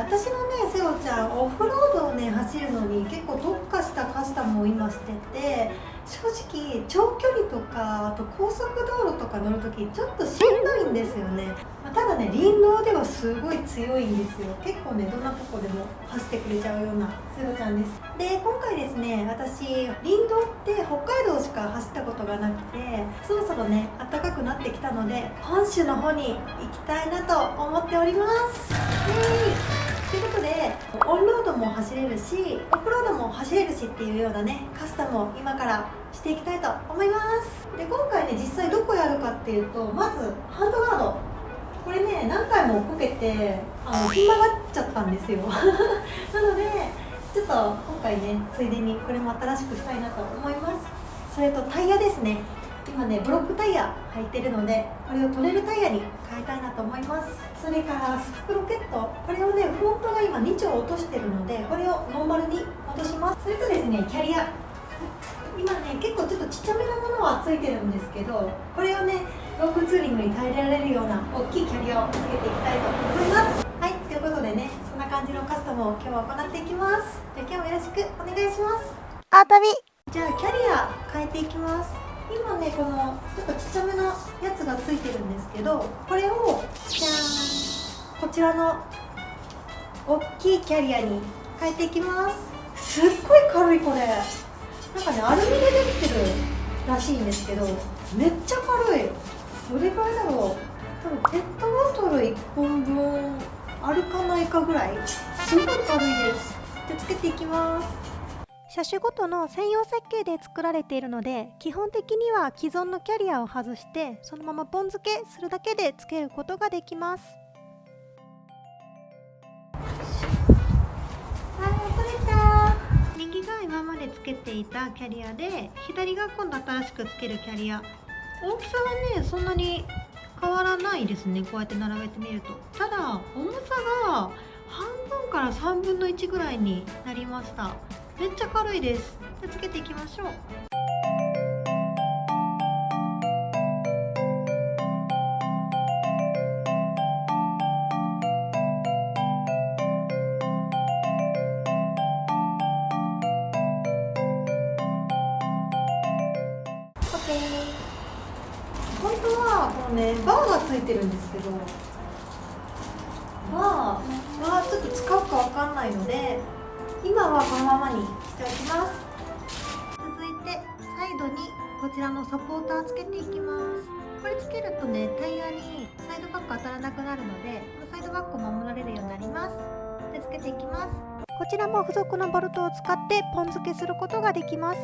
私のねセロちゃんオフロードをね走るのに結構特化したカスタムを今してて、正直長距離とかあと高速道路とか乗るときちょっとしんどいんですよね。ただね林道ではすごい強いんですよ。結構ねどんなとこでも走ってくれちゃうようなセロちゃんです。で今回ですね、私林道って北海道しか走ったことがなくて、そろそろね暖かくなってきたので本州の方に行きたいなと思っております。ということでオンロードも走れるしオフロードも走れるしっていうようなねカスタムを今からしていきたいと思います。で今回ね実際どこやるかっていうと、まずハンドガード、これね何回もこけてひん曲がっちゃったんですよなのでちょっと今回ねついでにこれも新しくしたいなと思います。それとタイヤですね、今ねブロックタイヤ履いてるのでこれをトレイルタイヤに変えたいなと思います。それからスクロケット、これをねフロントが今2丁落としてるのでこれをノーマルに落とします。それとですねキャリア、今ね結構ちょっとちっちゃめなものはついてるんですけど、これをねロープツーリングに耐えられるような大きいキャリアをつけていきたいと思います。はい、ということでねそんな感じのカスタムを今日は行っていきます。じゃあ今日もよろしくお願いします。じゃあキャリア変えていきます。今ねこのちょっとちっちゃめなやつがついてるんですけど、これをじゃーんこちらの大きいキャリアに変えていきます。すっごい軽いこれ。なんかねアルミでできてるらしいんですけど、めっちゃ軽い。どれぐらいだろう、多分ペットボトル1本分あるかないかぐらい、すごい軽いです。じゃあつけていきます。車種ごとの専用設計で作られているので、基本的には既存のキャリアを外してそのままポン付けするだけで付けることができます。はい、取れた。右が今までつけていたキャリアで、左が今度新しくつけるキャリア。大きさはねそんなに変わらないですね、こうやって並べてみると。ただ重さが半分から3分の1ぐらいになりました。めっちゃ軽いです。じゃあつけていきましょう。本当はこのねバーがついてるんですけど、バーはちょっと使うかわかんないので今はこのままにしておきます。続いてサイドにこちらのサポーターつけていきます。これつけるとねタイヤにサイドバック当たらなくなるので、このサイドバックを守られるようになります。でつけていきます。こちらも付属のボルトを使ってポン付けすることができます。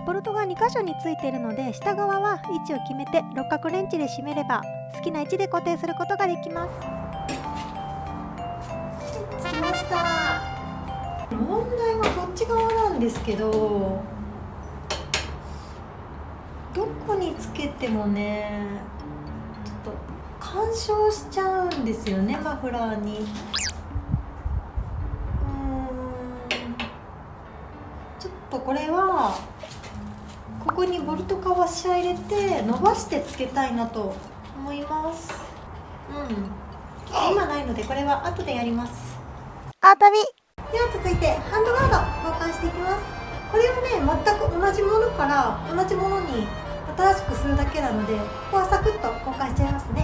ボルトが2箇所についているので、下側は位置を決めて六角レンチで締めれば好きな位置で固定することができます。つきました。問題はこっち側なんですけど、どこにつけてもねちょっと干渉しちゃうんですよね、マフラーに。ちょっとこれはここにボルトかわし入れて伸ばしてつけたいなと思います。今ないのでこれは後でやります。では続いてハンドガード交換していきます。これをね全く同じものから同じものに新しくするだけなので、ここはサクッと交換しちゃいますね。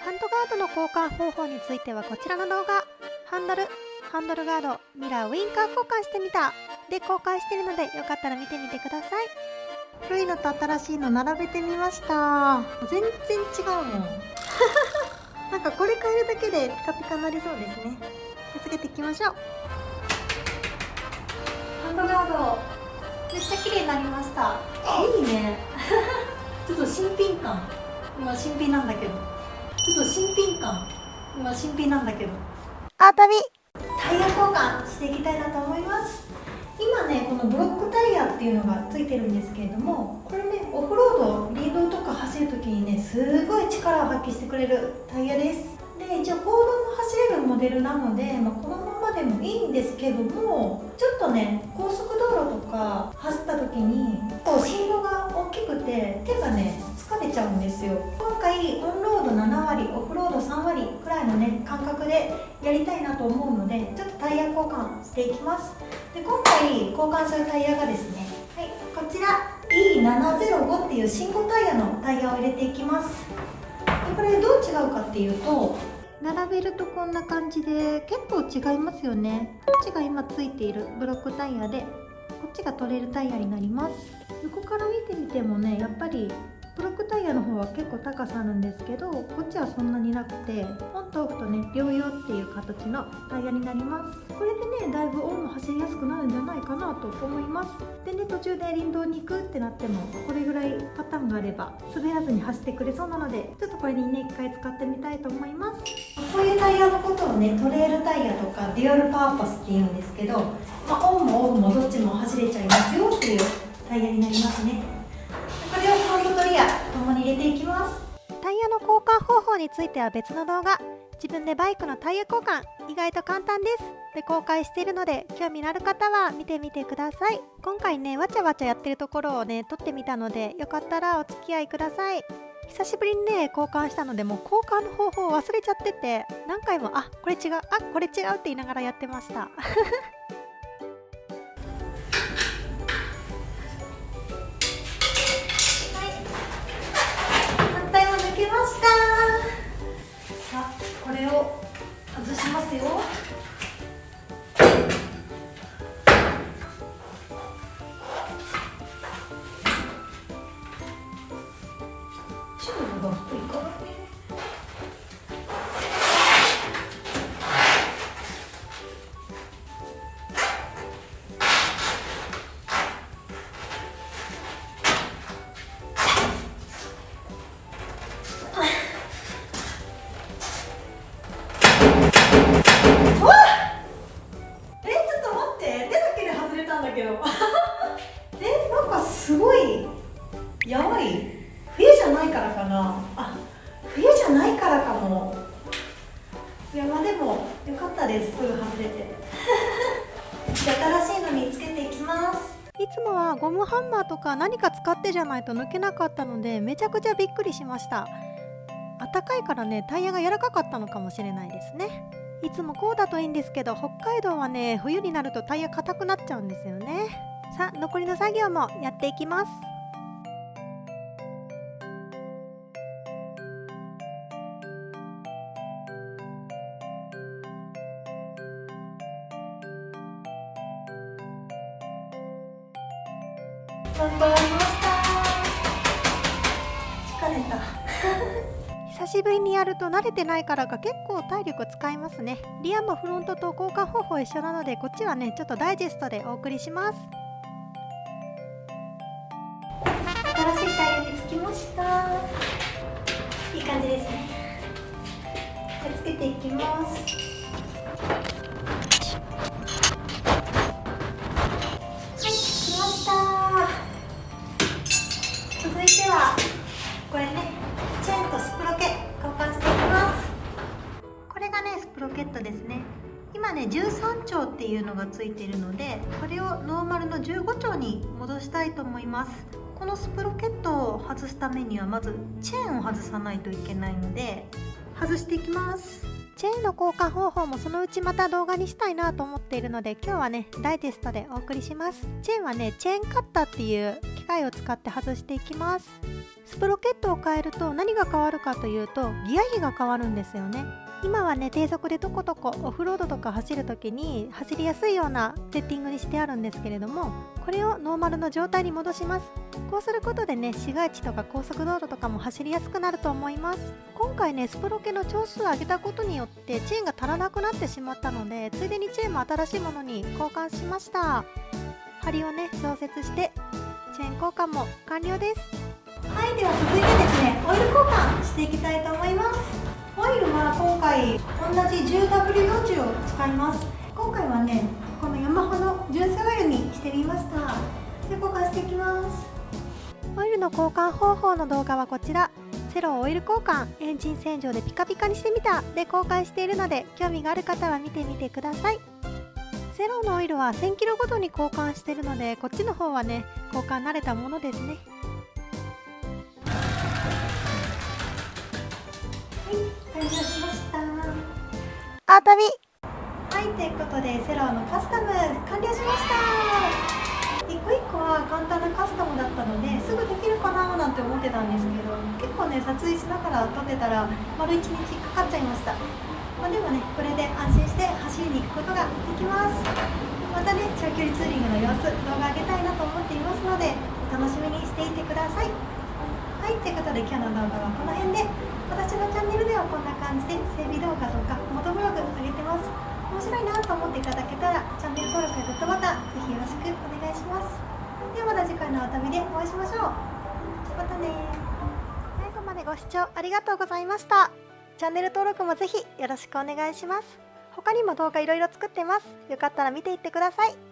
ハンドガードの交換方法についてはこちらの動画、ハンドルガード、ミラー、ウインカー交換してみたで公開しているので、よかったら見てみてください。古いのと新しいの並べてみました。全然違うもんなんかこれ変えるだけでピカピカになりそうですね。つけていきましょう。ハンドガードめっちゃ綺麗になりました。いいねちょっと新品感、今新品なんだけどタイヤ交換していきたいなと思います。今ねこのブロックタイヤっていうのがついてるんですけれども、これねオフロード林道とか走るときにねすごい力を発揮してくれるタイヤです。で一応公道も走れるモデルなので、このままでもいいんですけども、ちょっとね高速道路とか走った時に振動が大きくて手がね疲れちゃうんですよ。今回オンロード7割オフロード3割くらいのねね感覚でやりたいなと思うので、ちょっとタイヤ交換していきます。で今回交換するタイヤがですね、はい、こちら E705 っていう新5タイヤのタイヤを入れていきます。でこれどう違うかっていうと、並べるとこんな感じで結構違いますよね。こっちが今ついているブロックタイヤで、こっちがトレイルタイヤになります。横から見てみてもね、やっぱりブロックタイヤの方は結構高さあるんですけど、こっちはそんなになくて、オンとオフとね両用っていう形のタイヤになります。これでねだいぶオンも走りやすくなるんじゃないかなと思います。でね、途中で林道に行くってなってもこれぐらいパターンがあれば滑らずに走ってくれそうなので、ちょっとこれにね一回使ってみたいと思います。こういうタイヤのことをねトレイルタイヤとかデュアルパーパスっていうんですけど、オンもオフもどっちも走れちゃいますよっていうタイヤになりますね。これをフロントとリアともに入れていきます。タイヤの交換方法については別の動画、自分でバイクのタイヤ交換意外と簡単ですで公開しているので、興味のある方は見てみてください。今回ねわちゃわちゃやってるところをね撮ってみたので、よかったらお付き合いください。久しぶりにね交換したので、もう交換の方法を忘れちゃってて、何回もこれ違うこれ違うって言いながらやってました反対も抜けました。さあこれを外しますよ。チューブが太いからね。けどなんかすごいやばい。冬じゃないからかな。冬じゃないからかも。いやでもよかったです、すぐ外れて新しいのにつけていきます。いつもはゴムハンマーとか何か使ってじゃないと抜けなかったので、めちゃくちゃびっくりしました。暖かいからねタイヤが柔らかかったのかもしれないですね。いつもこうだといいんですけど、北海道はね冬になるとタイヤ硬くなっちゃうんですよね。さあ残りの作業もやっていきます。頑張りました。疲れた久しぶりにやると慣れてないからか結構体力使いますね。リアもフロントと交換方法一緒なので、こっちはねちょっとダイジェストでお送りします。新しいタイヤにつきました。いい感じですね。じゃあつけていきます。続いてはこれね、チェーンとスプロケ交換していきます。これがねスプロケットですね。今ね13丁っていうのがついているので、これをノーマルの15丁に戻したいと思います。このスプロケットを外すためにはまずチェーンを外さないといけないので、外していきます。チェーンの交換方法もそのうちまた動画にしたいなと思っているので、今日はねダイジェストでお送りします。チェーンはねチェーンカッターっていう機械を使って外していきます。スプロケットを変えると何が変わるかというと、ギア比が変わるんですよね。今はね低速でとことこオフロードとか走るときに走りやすいようなセッティングにしてあるんですけれども、これをノーマルの状態に戻します。こうすることでね市街地とか高速道路とかも走りやすくなると思います。今回ねスプロケの丁数を上げたことによってチェーンが足らなくなってしまったので、ついでにチェーンも新しいものに交換しました。針をね調節してチェーン交換も完了です。はい、では続いてですね、オイル交換していきたいと思います。オイルは今回同じ 10W40 を使います。今回はねこのヤマハの純正オイルにしてみました。で交換していきます。オイルの交換方法の動画はこちら、セロオイル交換エンジン洗浄でピカピカにしてみたで公開しているので、興味がある方は見てみてください。セロのオイルは1000キロごとに交換しているので、こっちの方はね交換慣れたものですね。はい、完了しました。アートビ。はい、ということでセローのカスタム完了しました。一個一個は簡単なカスタムだったのですぐできるかななんて思ってたんですけど、結構ね撮影しながら撮ってたら丸1日かかっちゃいました。でもねこれで安心して走りに行くことができます。またね長距離ツーリングの様子動画上げたいなと思っていますのでお楽しみにしていてください。はい、ということで今日の動画はこの辺で、私のチャンネルではこんな感じで整備動画とかモトブログ上げてます。面白いなと思っていただけたらチャンネル登録やグッドボタンぜひよろしくお願いします。ではまた次回のお旅でお会いしましょう。またね。最後までご視聴ありがとうございました。チャンネル登録もぜひよろしくお願いします。他にも動画いろいろ作ってます。よかったら見ていってください。